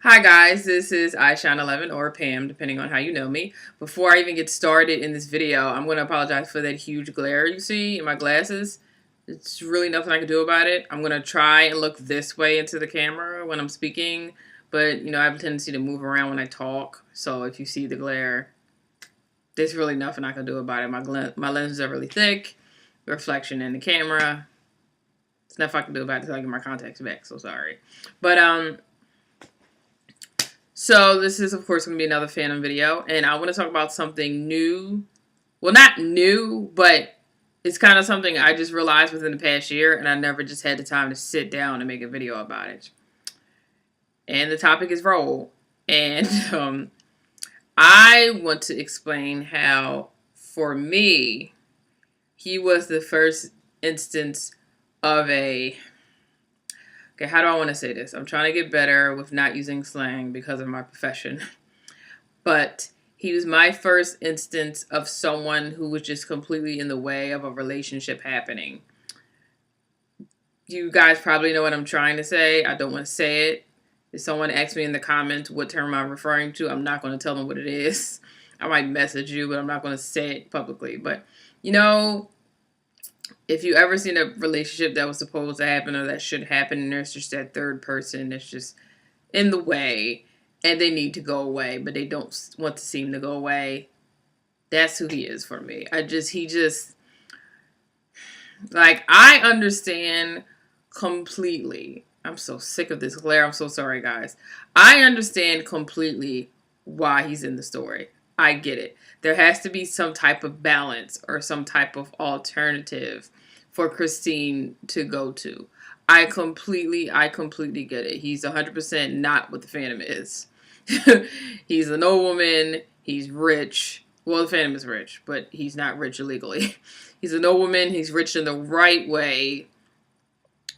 Hi guys, this is iShine11 or Pam, depending on how you know me. Before I even get started in this video, I'm going to apologize for that huge glare you see in my glasses. It's really nothing I can do about it. I'm going to try and look this way into the camera when I'm speaking, but I have a tendency to move around when I talk, so if you see the glare, there's really nothing I can do about it. My lenses are really thick, reflection in the camera. There's nothing I can do about it until I get my contacts back, so sorry. So this is, of course, going to be another Phantom video, and I want to talk about something new. Well, not new, but it's kind of something I just realized within the past year, and I never just had the time to sit down and make a video about it. And the topic is Raoul. And I want to explain how, for me, he was the first instance of a... Okay, how do I want to say this? I'm trying to get better with not using slang because of my profession. But he was my first instance of someone who was just completely in the way of a relationship happening. You guys probably know what I'm trying to say. I don't want to say it. If someone asks me in the comments what term I'm referring to, I'm not going to tell them what it is. I might message you, but I'm not going to say it publicly. But, if you ever seen a relationship that was supposed to happen or that should happen, and there's just that third person that's just in the way, and they need to go away, but they don't want to seem to go away, that's who he is for me. I understand completely. I'm so sick of this glare. I'm so sorry, guys. I understand completely why he's in the story. I get it. There has to be some type of balance or some type of alternative for Christine to go to. I completely get it. He's 100% not what the Phantom is. He's a nobleman. He's rich. Well, the Phantom is rich, but he's not rich illegally. He's a nobleman. He's rich in the right way.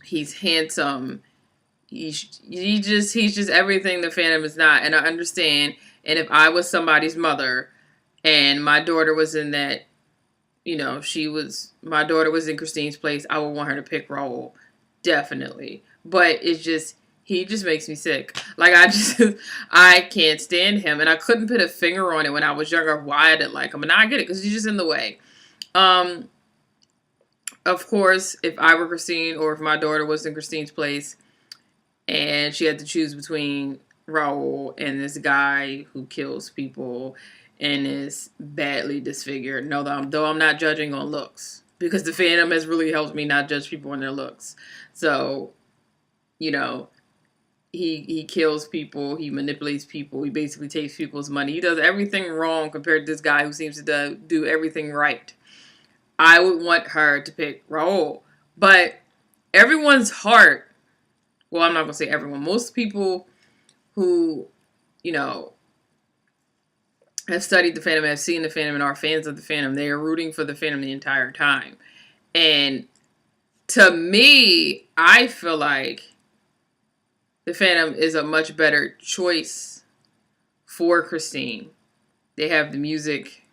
He's handsome. He's just everything the Phantom is not. And I understand. And if I was somebody's mother and my daughter was in that, my daughter was in Christine's place, I would want her to pick Raoul. Definitely. But he just makes me sick. I can't stand him. And I couldn't put a finger on it when I was younger why I didn't like him. And now I get it because he's just in the way. Of course, if I were Christine or if my daughter was in Christine's place and she had to choose between Raoul and this guy who kills people and is badly disfigured. No, though I'm not judging on looks, because the Phantom has really helped me not judge people on their looks. So, he kills people, he manipulates people, he basically takes people's money. He does everything wrong compared to this guy who seems to do everything right. I would want her to pick Raoul. But everyone's heart, well, I'm not going to say everyone, most people who, have studied the Phantom, have seen the Phantom, and are fans of the Phantom, they are rooting for the Phantom the entire time. And to me, I feel like the Phantom is a much better choice for Christine. They have the music,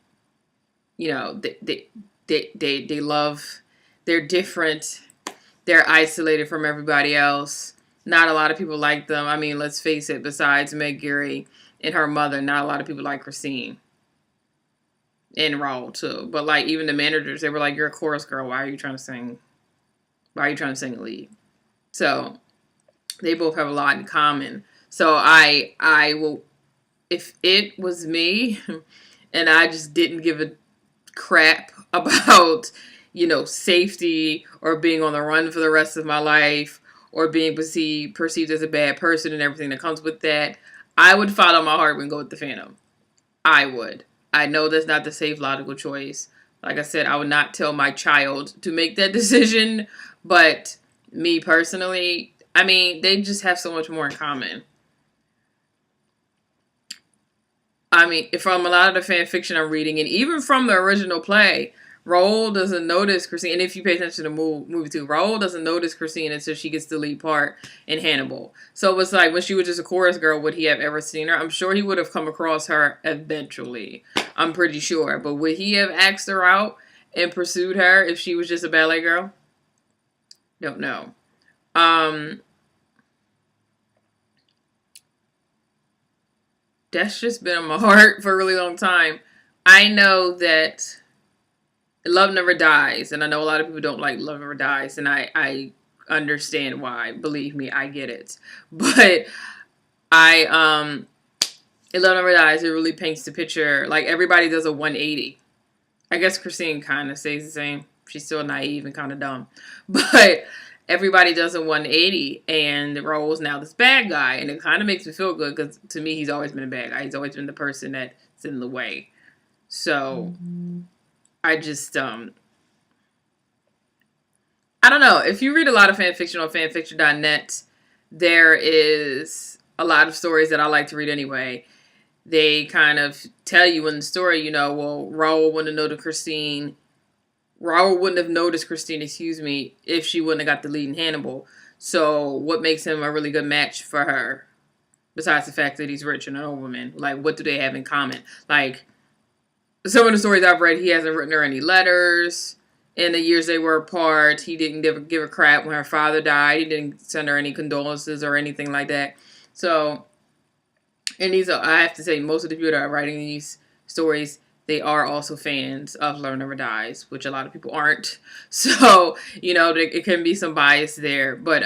they love, they're different, they're isolated from everybody else. Not a lot of people like them. I mean, let's face it, besides Meg Geary and her mother, not a lot of people like Christine. And Raoul, too. But, even the managers, they were like, you're a chorus girl. Why are you trying to sing? Why are you trying to sing lead? So, they both have a lot in common. So, I will, if it was me, and I just didn't give a crap about, safety or being on the run for the rest of my life or being perceived as a bad person and everything that comes with that, I would follow my heart and go with the Phantom. I would. I know that's not the safe, logical choice. Like I said, I would not tell my child to make that decision. But me personally, I mean, they just have so much more in common. I mean, from a lot of the fan fiction I'm reading, and even from the original play, Raoul doesn't notice Christine. And if you pay attention to the movie too, Raoul doesn't notice Christine until she gets the lead part in Hannibal. So it was like when she was just a chorus girl, would he have ever seen her? I'm sure he would have come across her eventually. I'm pretty sure. But would he have asked her out and pursued her if she was just a ballet girl? Don't know. that's just been in my heart for a really long time. I know that Love Never Dies, and I know a lot of people don't like Love Never Dies, and I understand why. Believe me, I get it. But I Love Never Dies, it really paints the picture. Like, everybody does a 180. I guess Christine kind of stays the same. She's still naive and kind of dumb. But everybody does a 180, and Raoul's now this bad guy, and it kind of makes me feel good, because to me, he's always been a bad guy. He's always been the person that's in the way. So, I just, I don't know. If you read a lot of fanfiction on fanfiction.net, there is a lot of stories that I like to read anyway. They kind of tell you in the story, you know, well, Raoul wouldn't have noticed Christine, if she wouldn't have got the lead in Hannibal. So what makes him a really good match for her? Besides the fact that he's rich and an old woman. Like, what do they have in common? Like, some of the stories I've read, he hasn't written her any letters. In the years they were apart, he didn't give a crap when her father died. He didn't send her any condolences or anything like that. So, and I have to say, most of the people that are writing these stories, they are also fans of Love Never Dies, which a lot of people aren't. So, you know, it can be some bias there. But,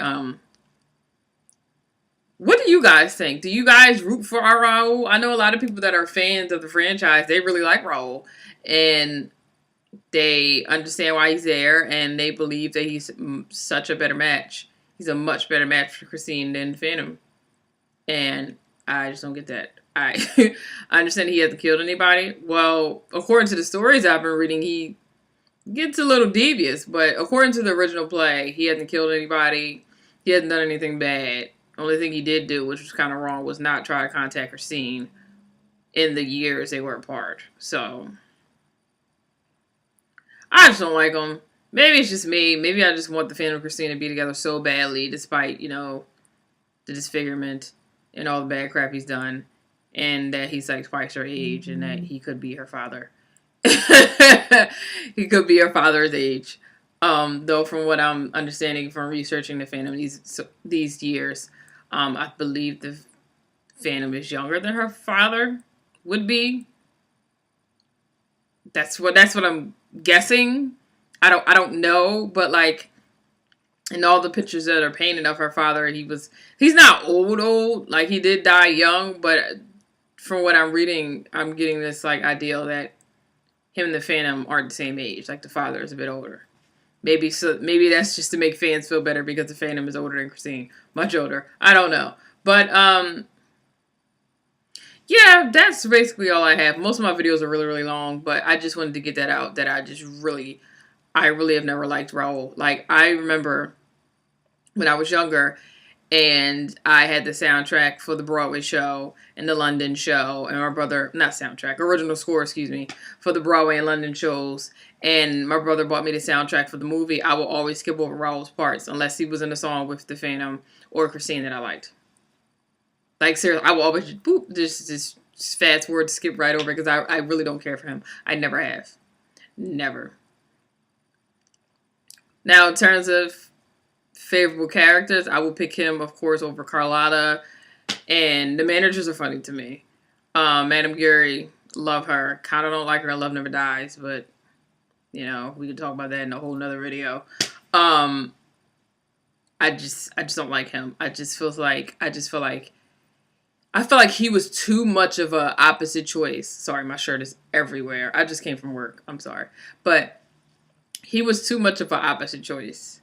what do you guys think? Do you guys root for our Raoul? I know a lot of people that are fans of the franchise, they really like Raoul. And they understand why he's there, and they believe that he's such a better match. He's a much better match for Christine than Phantom. And I just don't get that. I understand he hasn't killed anybody. Well, according to the stories I've been reading, he gets a little devious. But according to the original play, he hasn't killed anybody. He hasn't done anything bad. Only thing he did do, which was kind of wrong, was not try to contact Christine in the years they were apart. So, I just don't like him. Maybe it's just me. Maybe I just want the Phantom and Christine to be together so badly, despite, you know, the disfigurement and all the bad crap he's done. And that he's like twice her age, and that he could be her father. He could be her father's age. Though from what I'm understanding from researching the Phantom these years, I believe the Phantom is younger than her father would be. That's what I'm guessing. I don't know, but like in all the pictures that are painted of her father, he's not old. Like, he did die young, but from what I'm reading, I'm getting this like ideal that him and the Phantom aren't the same age. Like, the father is a bit older. Maybe that's just to make fans feel better because the Phantom is older than Christine. Much older. I don't know. But, yeah, that's basically all I have. Most of my videos are really, really long, but I just wanted to get that out, that I really have never liked Raoul. Like, I remember when I was younger, and I had the soundtrack for the Broadway show and the London show, and my brother, not soundtrack, original score, excuse me, for the Broadway and London shows, and my brother bought me the soundtrack for the movie. I will always skip over Raoul's parts, unless he was in a song with the Phantom or Christine that I liked. Like, seriously, I will always just fast forward, skip right over, because I really don't care for him. I never have. Never. Now, in terms of favorable characters, I will pick him, of course, over Carlotta. And the managers are funny to me. Madame Geary, love her. Kind of don't like her in Love Never Dies, but, you know, we can talk about that in a whole nother video. I just don't like him. I feel like he was too much of a opposite choice. Sorry, my shirt is everywhere. I just came from work. I'm sorry. But he was too much of an opposite choice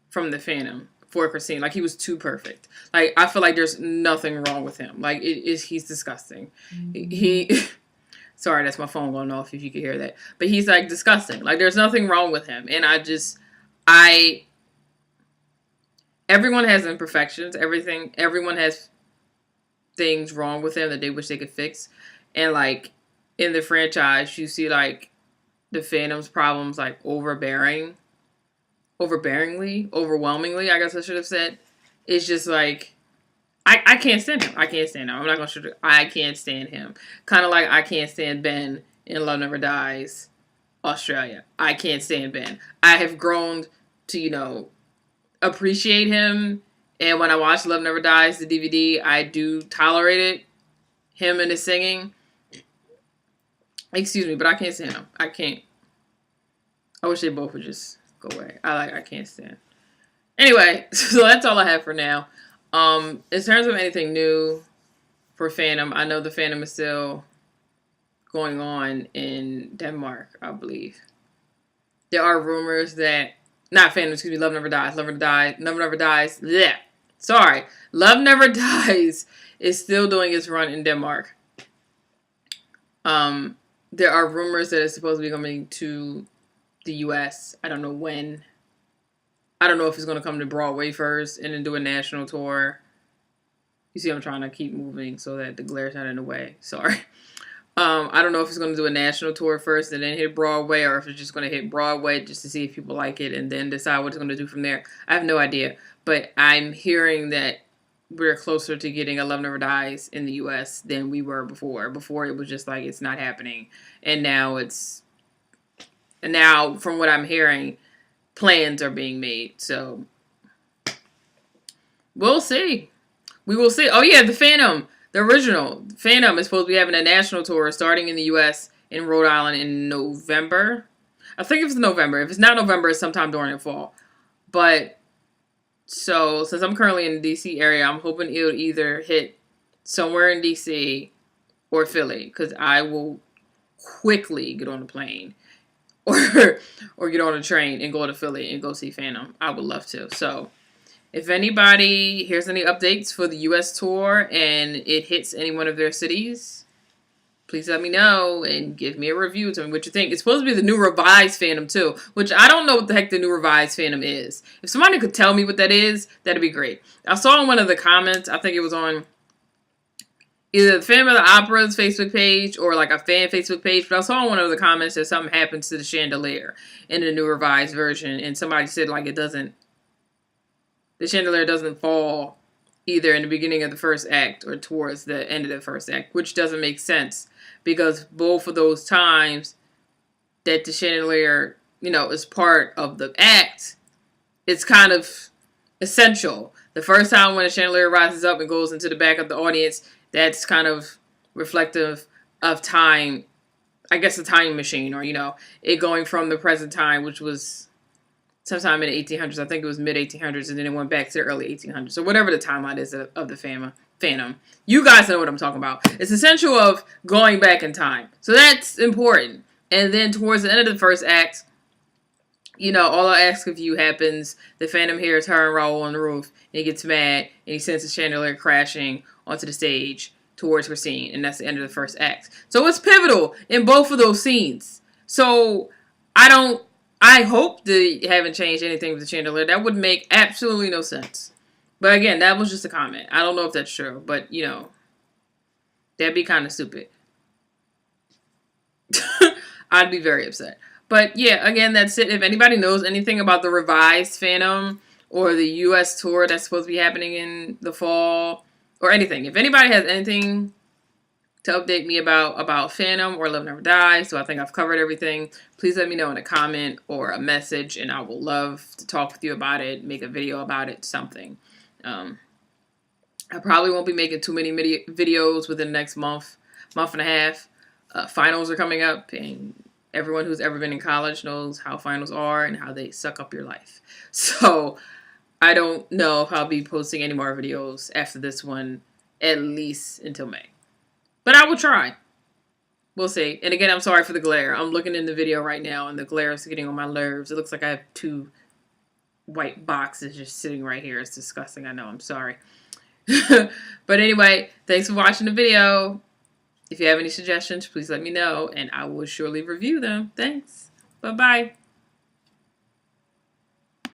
from the Phantom for Christine. Like, he was too perfect. Like, I feel like there's nothing wrong with him. Like, he's disgusting. Sorry, that's my phone going off if you could hear that. But he's, like, disgusting. Like, there's nothing wrong with him. And everyone has imperfections. Everyone has things wrong with them that they wish they could fix. And, like, in the franchise, you see, like, the Phantom's problems, like, overwhelmingly, I guess I should have said. It's just, like, I can't stand him. I'm not going to I can't stand him. Kind of like I can't stand Ben in Love Never Dies, Australia. I can't stand Ben. I have grown to, you know, appreciate him. And when I watch Love Never Dies, the DVD, I do tolerate it. him and his singing. Excuse me, but I can't stand him. I can't. I wish they both would just go away. I can't stand. Anyway, so that's all I have for now. In terms of anything new for Phantom, I know the Phantom is still going on in Denmark, I believe. There are rumors that not Phantom, excuse me, Love Never Dies. Love Never Dies. Yeah. Sorry. Love Never Dies is still doing its run in Denmark. There are rumors that it's supposed to be coming to the US. I don't know when. I don't know if it's going to come to Broadway first and then do a national tour. You see, I'm trying to keep moving so that the glare's not in the way. Sorry. I don't know if it's going to do a national tour first and then hit Broadway, or if it's just going to hit Broadway just to see if people like it and then decide what it's going to do from there. I have no idea. But I'm hearing that we're closer to getting a Love Never Dies in the US than we were before. Before it was just like, it's not happening. And now from what I'm hearing, plans are being made. So we'll see. We will see. Oh yeah, the Phantom. The original Phantom is supposed to be having a national tour starting in the U.S. in Rhode Island in November. I think it's November. If it's not November, it's sometime during the fall. But, so, since I'm currently in the D.C. area, I'm hoping it'll either hit somewhere in D.C. or Philly. Because I will quickly get on a plane or get on a train and go to Philly and go see Phantom. I would love to. So, if anybody hears any updates for the U.S. tour and it hits any one of their cities, please let me know and give me a review. Tell me what you think. It's supposed to be the new revised Phantom too, which I don't know what the heck the new revised Phantom is. If somebody could tell me what that is, that'd be great. I saw in one of the comments, I think it was on either the Phantom of the Opera's Facebook page or like a fan Facebook page, but I saw in one of the comments that something happens to the chandelier in the new revised version, and somebody said like the chandelier doesn't fall either in the beginning of the first act or towards the end of the first act, which doesn't make sense because both of those times that the chandelier, is part of the act, it's kind of essential. The first time when the chandelier rises up and goes into the back of the audience, that's kind of reflective of time, I guess a time machine, or, it going from the present time, which was sometime in the 1800s. I think it was mid-1800s, and then it went back to the early 1800s. So whatever the timeline is of the Phantom. You guys know what I'm talking about. It's essential of going back in time. So that's important. And then towards the end of the first act, all I ask of you happens. The Phantom hears her and Raoul on the roof, and he gets mad, and he sends the chandelier crashing onto the stage towards her scene, and that's the end of the first act. So it's pivotal in both of those scenes. So I hope they haven't changed anything with the chandelier. That would make absolutely no sense. But again, that was just a comment. I don't know if that's true, but, that'd be kind of stupid. I'd be very upset. But yeah, again, that's it. If anybody knows anything about the revised Phantom or the U.S. tour that's supposed to be happening in the fall or anything, if anybody has anything to update me about Phantom or Love Never Dies, so I think I've covered everything, please let me know in a comment or a message, and I will love to talk with you about it, make a video about it, something. I probably won't be making too many videos within the next month and a half. Finals are coming up, and everyone who's ever been in college knows how finals are and how they suck up your life. So I don't know if I'll be posting any more videos after this one, at least until May. But I will try. We'll see. And again, I'm sorry for the glare. I'm looking in the video right now, and the glare is getting on my nerves. It looks like I have 2 white boxes just sitting right here. It's disgusting. I know. I'm sorry. But anyway, thanks for watching the video. If you have any suggestions, please let me know, and I will surely review them. Thanks. Bye-bye.